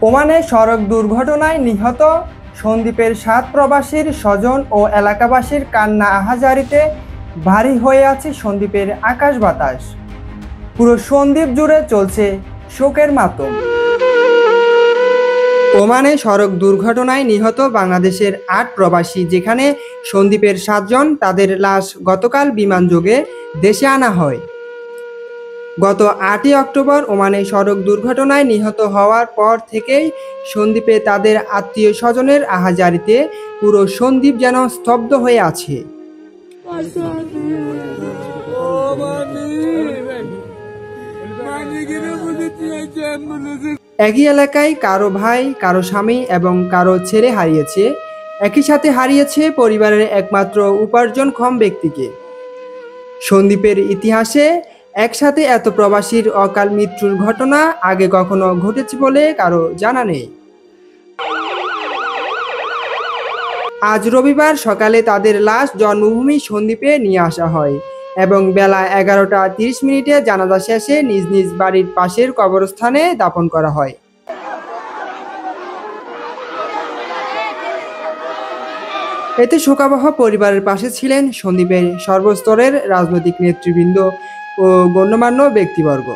ওমানে সড়ক দুর্ঘটনায় নিহত সন্দ্বীপের ৭ প্রবাসীর স্বজন ও এলাকাবাসীর কান্না আহাজারিতে ভারী হয়ে আছে সন্দ্বীপের আকাশ বাতাস। পুরো সন্দ্বীপ জুড়ে চলছে শোকের মাতম। ওমানে সড়ক দুর্ঘটনায় নিহত বাংলাদেশের ৮ প্রবাসী, যেখানে সন্দ্বীপের ৭ জন, তাদের লাশ গতকাল বিমানযোগে দেশে আনা হয়। গত ৮ই অক্টোবর ওমানে সড়ক দুর্ঘটনায় নিহত হওয়ার পর থেকেই সন্দ্বীপে তাদের আত্মীয় স্বজনের আহাজারিতে পুরো সন্দ্বীপ যেন স্তব্ধ হয়ে আছে। একই এলাকায় কারো ভাই, কারো স্বামী এবং কারো ছেলে হারিয়েছে। একই সাথে হারিয়েছে পরিবারের একমাত্র উপার্জনক্ষম ব্যক্তিকে। সন্দ্বীপের ইতিহাসে একসাথে এত প্রবাসীর অকাল মৃত্যুর ঘটনা আগে কখনো ঘটেছে বলে কারো জানা নেই। আজ রবিবার সকালে তাদের লাশ জন্মভূমি সন্দ্বীপে নিয়ে আসা হয় এবং বেলা 11টা 30 মিনিটে জানাজা শেষে নিজ নিজ বাড়ির পাশের কবরস্থানে দাফন করা হয়। এতে শোকাবহ পরিবারের পাশে ছিলেন সন্দ্বীপের সর্বস্তরের রাজনৈতিক নেতৃবৃন্দ ও গণ্যমান্য ব্যক্তিবর্গ।